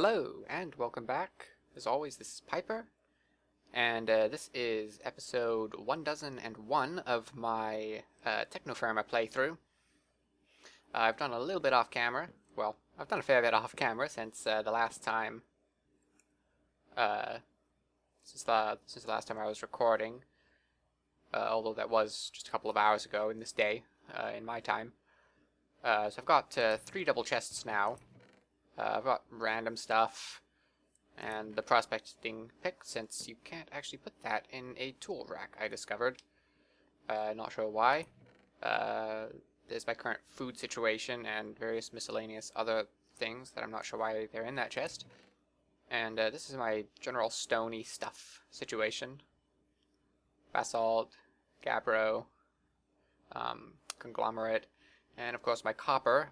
Hello, and welcome back. As always, this is Piper, and this is episode 1001 of my Technofirma playthrough. I've done a little bit off camera. Well, I've done a fair bit off camera since the last time. Since the last time I was recording, although that was just a couple of hours ago in this day, in my time. So I've got 3 double chests now. I've got random stuff and the prospecting pick, since you can't actually put that in a tool rack, I discovered. Not sure why. There's my current food situation and various miscellaneous other things that I'm not sure why they're in that chest. And this is my general stony stuff situation. Basalt, gabbro, conglomerate, and of course my copper.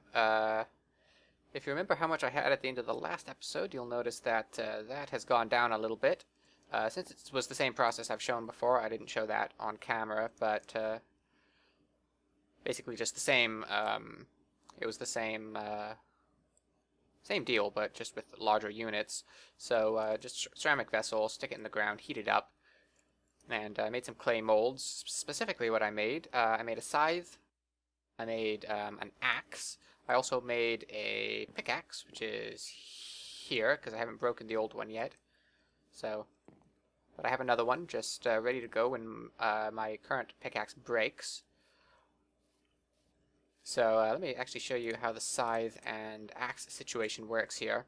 If you remember how much I had at the end of the last episode, you'll notice that that has gone down a little bit. Since it was the same process I've shown before, I didn't show that on camera, but basically just the same. It was the same deal, but just with larger units. So just ceramic vessel, stick it in the ground, heat it up, and I made some clay molds. Specifically what I made a scythe, I made an axe. I also made a pickaxe, which is here, because I haven't broken the old one yet. So, but I have another one just ready to go when my current pickaxe breaks. So let me actually show you how the scythe and axe situation works here.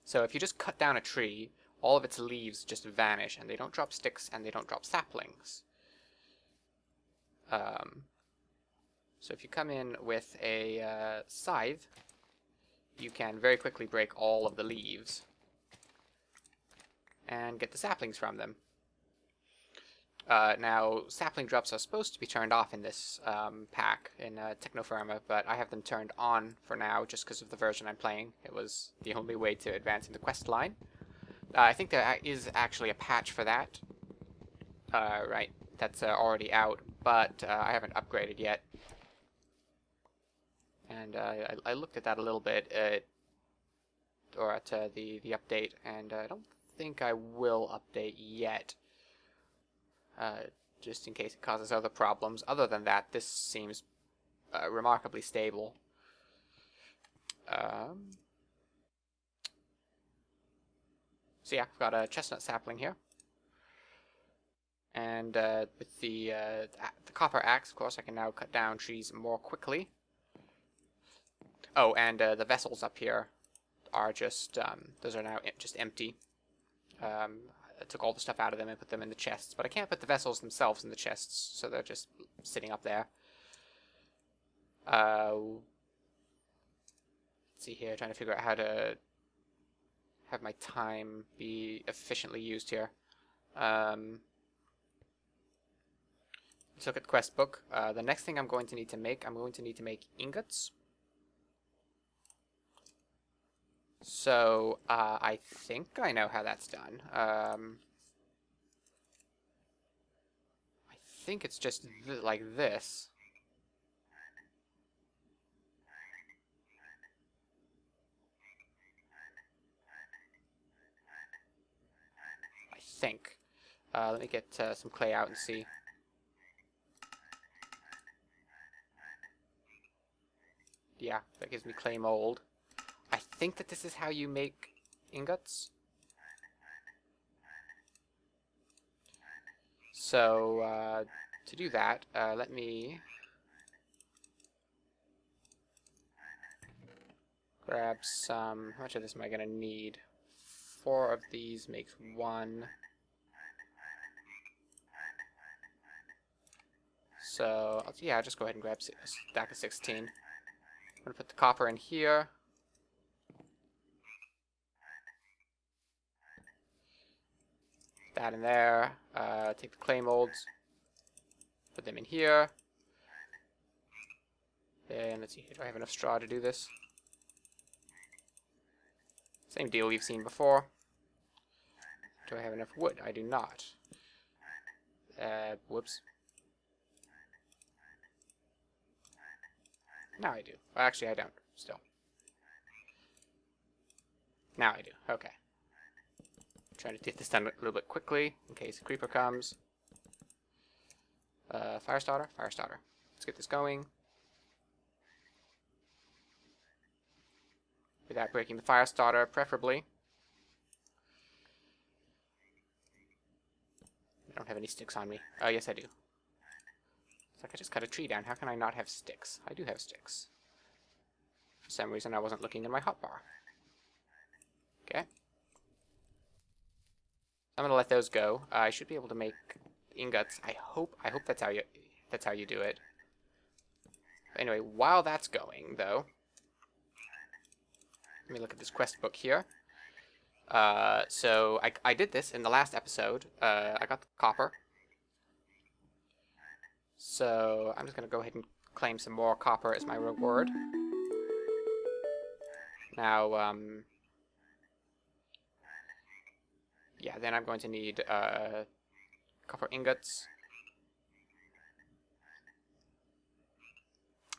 So if you just cut down a tree, all of its leaves just vanish, and they don't drop sticks and they don't drop saplings. So if you come in with a scythe, you can very quickly break all of the leaves and get the saplings from them. Now, sapling drops are supposed to be turned off in this pack in Technofirma, but I have them turned on for now just because of the version I'm playing. It was the only way to advance in the quest line. I think there is actually a patch for that. Right, that's already out, but I haven't upgraded yet. And I looked at that a little bit, or at the update, and I don't think I will update yet, just in case it causes other problems. Other than that, this seems remarkably stable. So yeah, I've got a chestnut sapling here. And with the copper axe, of course, I can now cut down trees more quickly. Oh, and the vessels up here are just, those are now just empty. I took all the stuff out of them and put them in the chests, but I can't put the vessels themselves in the chests, so they're just sitting up there. Let's see here, trying to figure out how to have my time be efficiently used here. Let's look at the quest book. The next thing I'm going to need to make ingots. So, I think I know how that's done. I think it's just like this. I think. Let me get some clay out and see. Yeah, that gives me clay mold. I think that this is how you make ingots. So, to do that, let me grab some... How much of this am I going to need? 4 of these makes 1. So, yeah, I'll just go ahead and grab a stack of 16. I'm going to put the copper in here. That in there. Take the clay molds, put them in here. And let's see, do I have enough straw to do this? Same deal we've seen before. Do I have enough wood? I do not. Whoops. Now I do. Well, actually, I don't. Still. Now I do. Okay. Trying to get this done a little bit quickly in case a creeper comes. Fire starter. Fire starter. Let's get this going. Without breaking the fire starter, preferably. I don't have any sticks on me. Oh, yes I do. It's like I just cut a tree down. How can I not have sticks? I do have sticks. For some reason I wasn't looking in my hotbar. Okay. I'm gonna let those go. I should be able to make ingots. I hope that's how you do it. Anyway, while that's going though, let me look at this quest book here. So I did this in the last episode. I got the copper. So I'm just gonna go ahead and claim some more copper as my reward. Now, yeah, then I'm going to need copper ingots.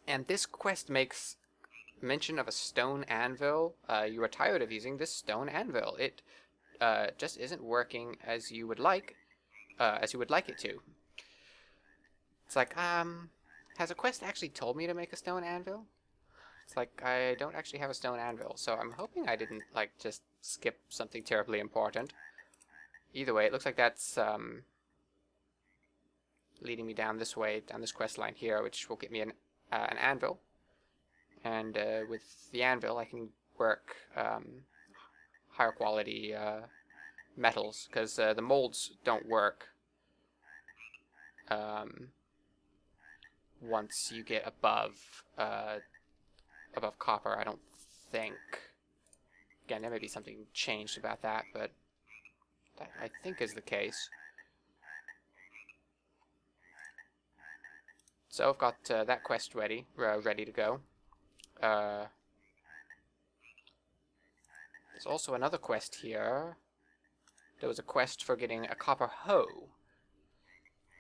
And this quest makes mention of a stone anvil. You are tired of using this stone anvil. It just isn't working as you would like it to. It's like, has a quest actually told me to make a stone anvil? It's like, I don't actually have a stone anvil, so I'm hoping I didn't, like, just skip something terribly important. Either way, it looks like that's leading me down this way, down this quest line here, which will get me an anvil. And with the anvil, I can work higher quality metals, because the molds don't work once you get above copper, I don't think. Again, there may be something changed about that, but that I think is the case. So I've got that quest ready to go. There's also another quest here. There was a quest for getting a copper hoe.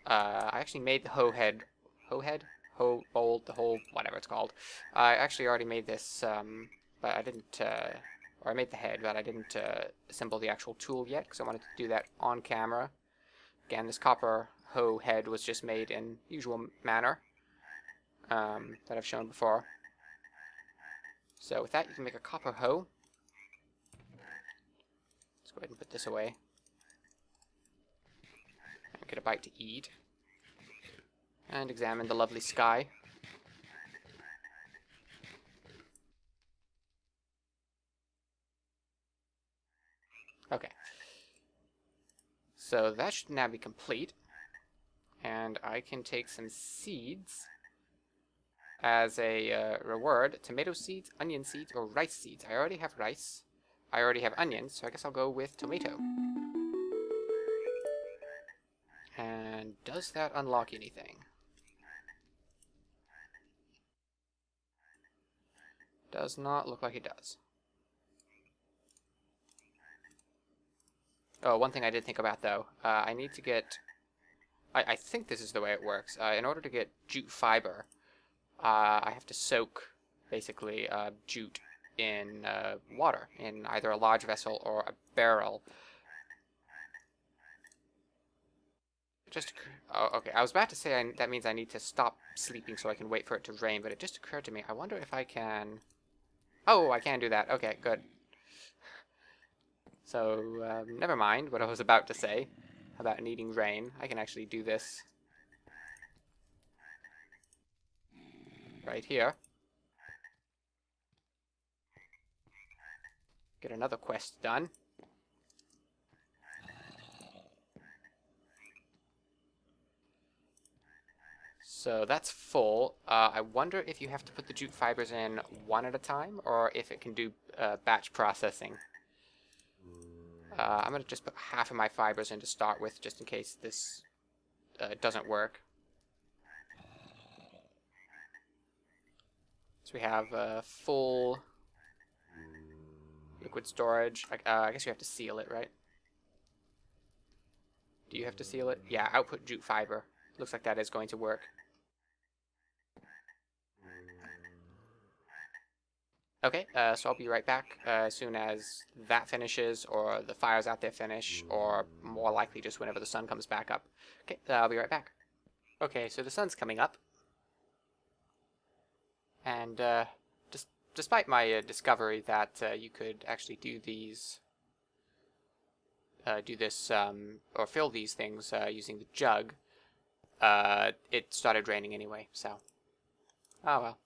I actually made the hoe bolt, the whole, whatever it's called. I actually already made this, but I didn't, or I made the head, but I didn't assemble the actual tool yet, because I wanted to do that on camera. Again, this copper hoe head was just made in usual manner, that I've shown before. So with that, you can make a copper hoe. Let's go ahead and put this away. And get a bite to eat. And examine the lovely sky. Okay. So that should now be complete. And I can take some seeds as a reward. Tomato seeds, onion seeds, or rice seeds. I already have rice. I already have onions, so I guess I'll go with tomato. And does that unlock anything? Does not look like it does. Oh, one thing I did think about though. I need to get... I think this is the way it works. In order to get jute fiber, I have to soak, basically, jute in water, in either a large vessel or a barrel. Oh, okay, I was about to say that means I need to stop sleeping so I can wait for it to rain, but it just occurred to me, I wonder if I can... Oh, I can do that. Okay, good. So, never mind what I was about to say about needing rain. I can actually do this right here. Get another quest done. So that's full. I wonder if you have to put the jute fibers in one at a time, or if it can do batch processing. I'm going to just put half of my fibers in to start with, just in case this doesn't work. So we have full liquid storage. I guess you have to seal it, right? Do you have to seal it? Yeah, output jute fiber. Looks like that is going to work. Okay, so I'll be right back as soon as that finishes, or the fires out there finish, or more likely just whenever the sun comes back up. Okay, I'll be right back. Okay, so the sun's coming up, and despite my discovery that you could actually do these, or fill these things using the jug, it started raining anyway, so, oh well.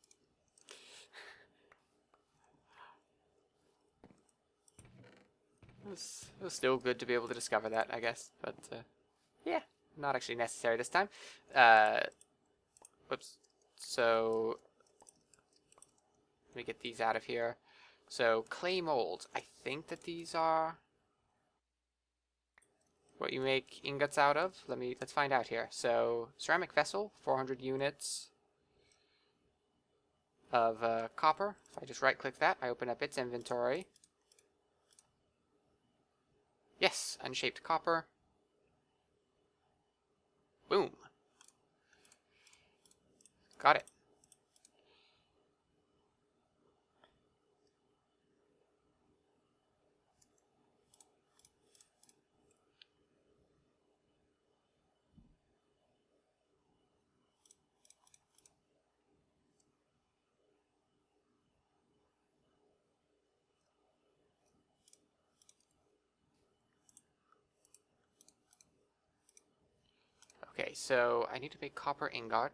It was still good to be able to discover that, I guess, but yeah, not actually necessary this time. Whoops. So, let me get these out of here. So, clay molds. I think that these are what you make ingots out of. Let's find out here. So, ceramic vessel, 400 units of copper. If I just right-click that, I open up its inventory. Yes, unshaped copper. Boom. Got it. Okay, so I need to make copper ingot.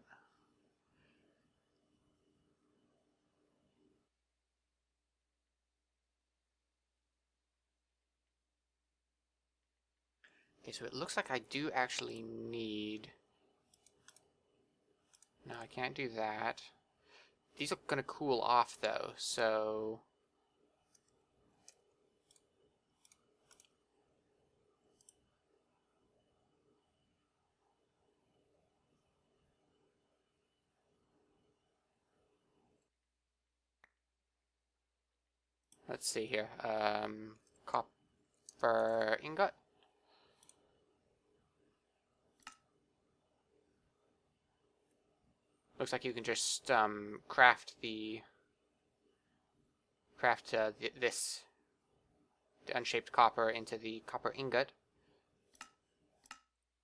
Okay, so it looks like I do actually need... No, I can't do that. These are gonna cool off though, so... Let's see here. Copper ingot. Looks like you can just craft this the unshaped copper into the copper ingot.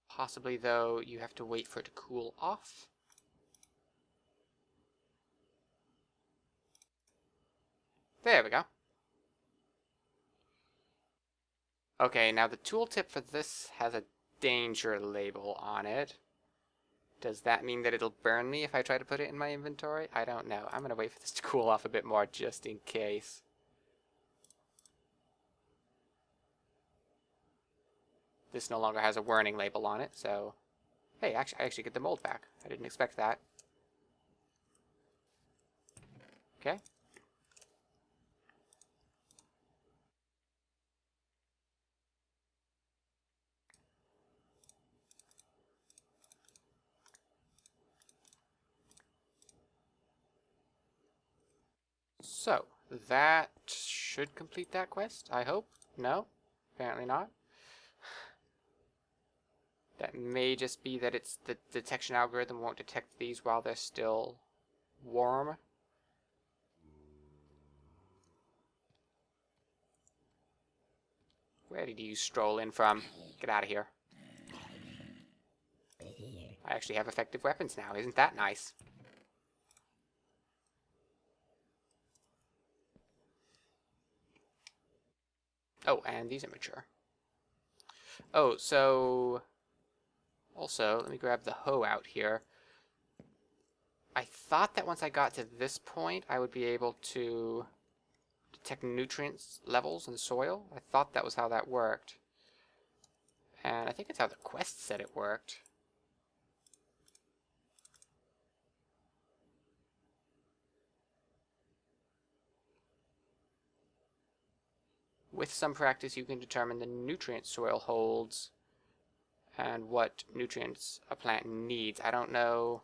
Possibly though, you have to wait for it to cool off. There we go. Okay, now the tooltip for this has a danger label on it. Does that mean that it'll burn me if I try to put it in my inventory? I don't know. I'm gonna wait for this to cool off a bit more just in case. This no longer has a warning label on it, so... Hey, I actually get the mold back. I didn't expect that. Okay. So, that should complete that quest, I hope. No? Apparently not. That may just be that it's the detection algorithm won't detect these while they're still warm. Where did you stroll in from? Get out of here. I actually have effective weapons now. Isn't that nice? Oh, and these are mature. Oh, so... Also, let me grab the hoe out here. I thought that once I got to this point, I would be able to detect nutrients levels in soil. I thought that was how that worked. And I think it's how the quest said it worked. With some practice, you can determine the nutrient soil holds and what nutrients a plant needs. I don't know.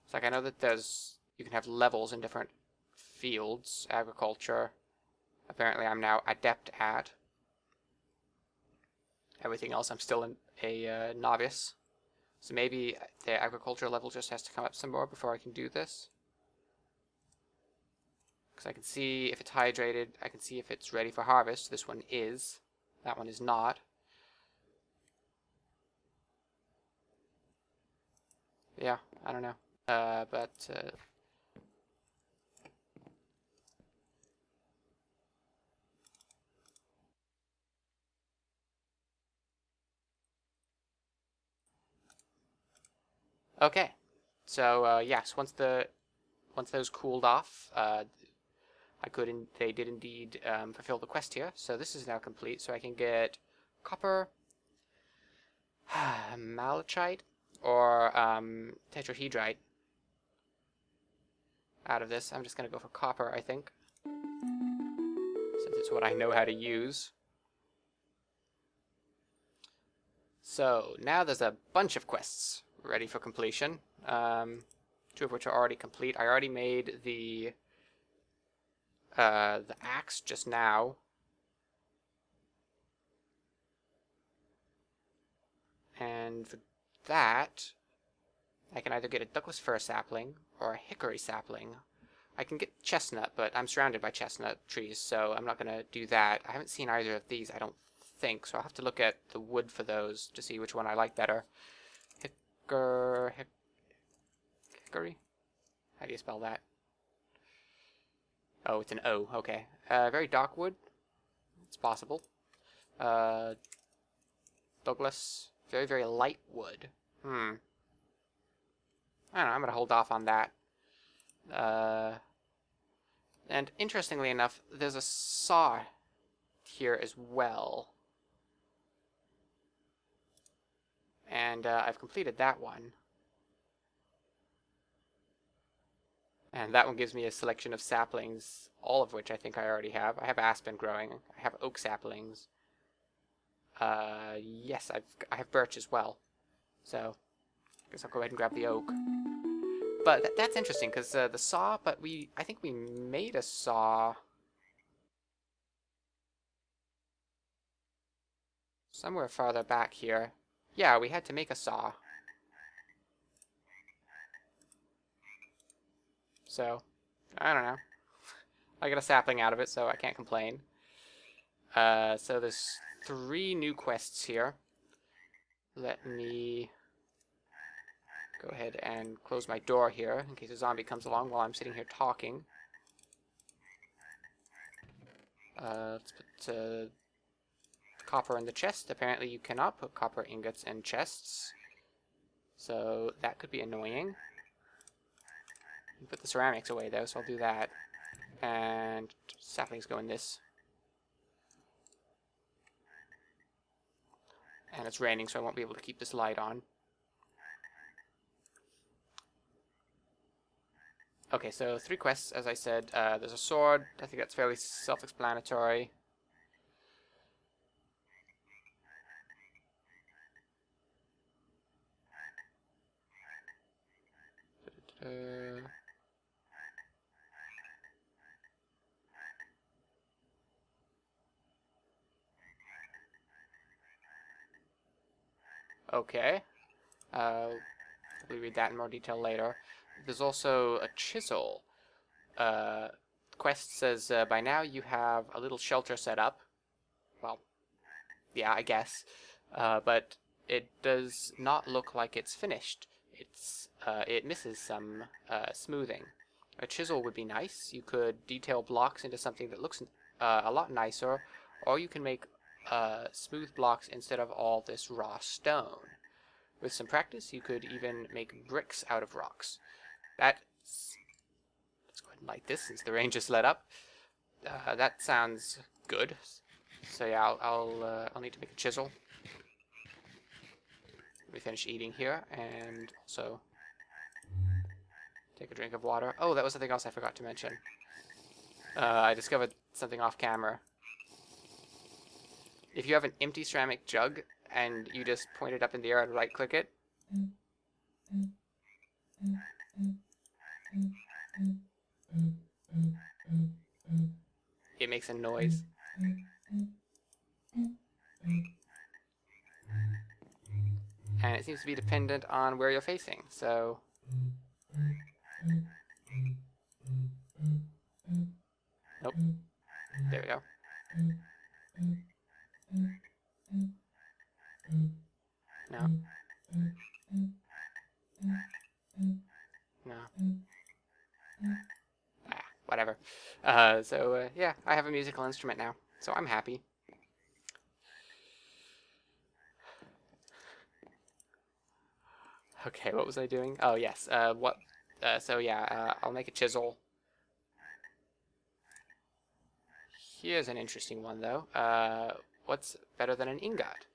It's like I know that you can have levels in different fields. Agriculture, apparently I'm now adept at. Everything else I'm still a novice. So maybe the agriculture level just has to come up some more before I can do this. Because I can see if it's hydrated, I can see if it's ready for harvest. This one is. That one is not. Yeah, I don't know. Okay. So yes, once those cooled off, they did indeed fulfill the quest here. So this is now complete. So I can get copper, malachite, or tetrahedrite out of this. I'm just gonna go for copper, I think, since it's what I know how to use. So now there's a bunch of quests ready for completion. 2 of which are already complete. I already made the axe just now. And for that, I can either get a Douglas fir sapling or a hickory sapling. I can get chestnut, but I'm surrounded by chestnut trees, so I'm not going to do that. I haven't seen either of these, I don't think, so I'll have to look at the wood for those to see which one I like better. Hickory? How do you spell that? Oh, it's an O, okay. Very dark wood. It's possible. Douglas. Very, very light wood. I don't know, I'm going to hold off on that. And interestingly enough, there's a saw here as well. And I've completed that one. And that one gives me a selection of saplings, all of which I think I already have. I have aspen growing. I have oak saplings. Yes, I have birch as well. So, I guess I'll go ahead and grab the oak. But that's interesting, because the saw, but I think we made a saw somewhere farther back here. Yeah, we had to make a saw. So, I don't know. I got a sapling out of it, so I can't complain. So there's 3 new quests here. Let me go ahead and close my door here in case a zombie comes along while I'm sitting here talking. Let's put copper in the chest. Apparently you cannot put copper ingots in chests, so that could be annoying. Put the ceramics away though, so I'll do that. And saplings go in this. And it's raining, so I won't be able to keep this light on. Okay, so 3 quests, as I said. There's a sword. I think that's fairly self-explanatory. Okay. We'll read that in more detail later. There's also a chisel. Quest says, by now you have a little shelter set up. Well, yeah, I guess. But it does not look like it's finished. It misses some smoothing. A chisel would be nice. You could detail blocks into something that looks a lot nicer, or you can make smooth blocks instead of all this raw stone. With some practice, you could even make bricks out of rocks. Let's go ahead and light this since the rain just let up. That sounds good. So yeah, I'll need to make a chisel. Let me finish eating here, and also take a drink of water. Oh, that was something else I forgot to mention. I discovered something off camera. If you have an empty ceramic jug and you just point it up in the air and right-click it, it makes a noise. And it seems to be dependent on where you're facing, so Nope. There we go. No. No. Ah, whatever. Yeah, I have a musical instrument now, so I'm happy. Okay, what was I doing? Oh, yes. I'll make a chisel. Here's an interesting one, though. What's better than an ingot?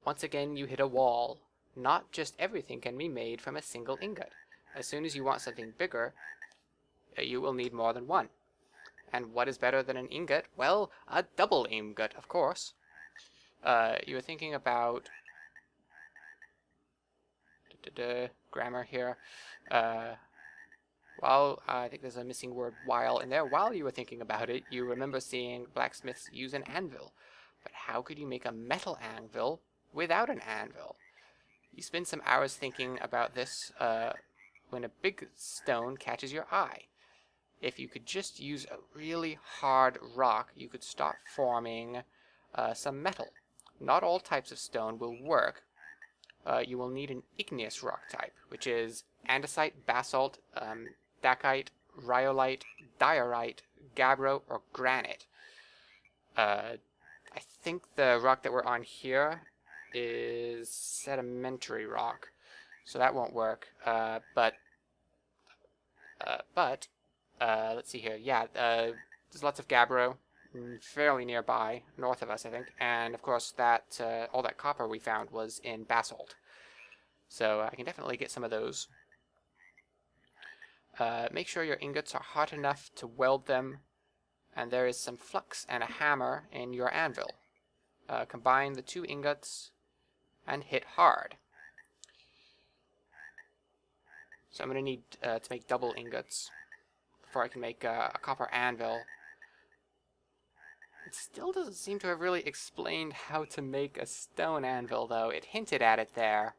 Once again, you hit a wall. Not just everything can be made from a single ingot. As soon as you want something bigger, you will need more than one. And what is better than an ingot? Well, a double ingot, of course. You were thinking about grammar here. While I think there's a missing word while in there. While you were thinking about it, you remember seeing blacksmiths use an anvil. But how could you make a metal anvil without an anvil? You spend some hours thinking about this when a big stone catches your eye. If you could just use a really hard rock, you could start forming some metal. Not all types of stone will work. You will need an igneous rock type, which is andesite, basalt, dacite, rhyolite, diorite, gabbro, or granite. I think the rock that we're on here is sedimentary rock, so that won't work. But let's see here. Yeah, there's lots of gabbro fairly nearby, north of us, I think. And of course, that all that copper we found was in basalt, so I can definitely get some of those. Make sure your ingots are hot enough to weld them, and there is some flux and a hammer in your anvil. Combine the two ingots and hit hard. So I'm going to need to make double ingots before I can make a copper anvil. It still doesn't seem to have really explained how to make a stone anvil, though. It hinted at it there.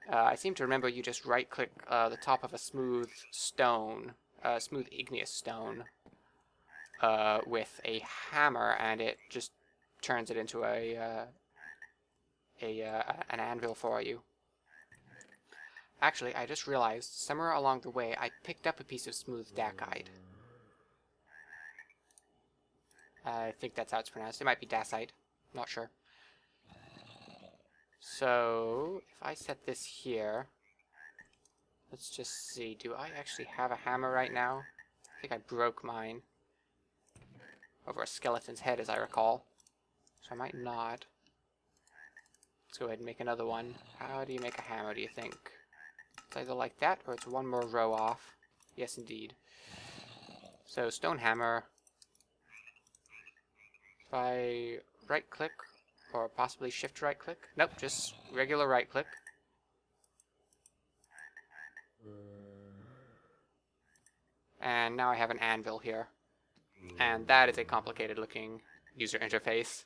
I seem to remember you just right-click the top of a smooth stone, smooth igneous stone, with a hammer, and it just turns it into an anvil for you. Actually, I just realized somewhere along the way I picked up a piece of smooth dacite. I think that's how it's pronounced. It might be dacite. Not sure. So, if I set this here, let's just see. Do I actually have a hammer right now? I think I broke mine over a skeleton's head, as I recall. So I might not. Let's go ahead and make another one. How do you make a hammer, do you think? It's either like that, or it's one more row off. Yes, indeed. So, stone hammer. If I right-click, or possibly shift right-click. Nope, just regular right-click. And now I have an anvil here. And that is a complicated-looking user interface.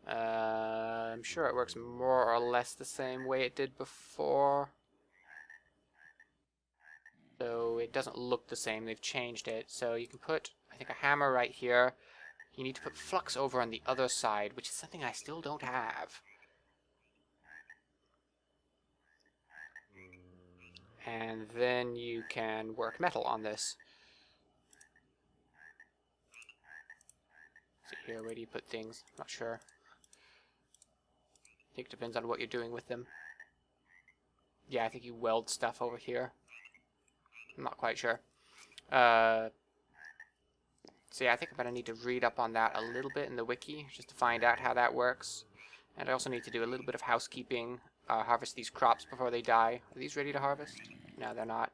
I'm sure it works more or less the same way it did before. So it doesn't look the same, they've changed it. So you can put, I think, a hammer right here. You need to put flux over on the other side, which is something I still don't have. And then you can work metal on this. See here, where do you put things? Not sure. I think it depends on what you're doing with them. Yeah, I think you weld stuff over here. I'm not quite sure. So yeah, I think I'm going to need to read up on that a little bit in the wiki, just to find out how that works. And I also need to do a little bit of housekeeping, harvest these crops before they die. Are these ready to harvest? No, they're not.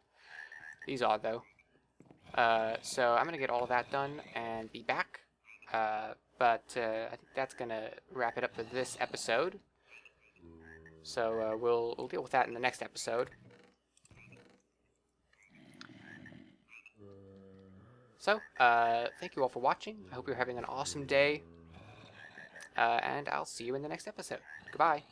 These are, though. So I'm going to get all of that done and be back. I think that's going to wrap it up for this episode. So we'll deal with that in the next episode. So, thank you all for watching. I hope you're having an awesome day. And I'll see you in the next episode. Goodbye.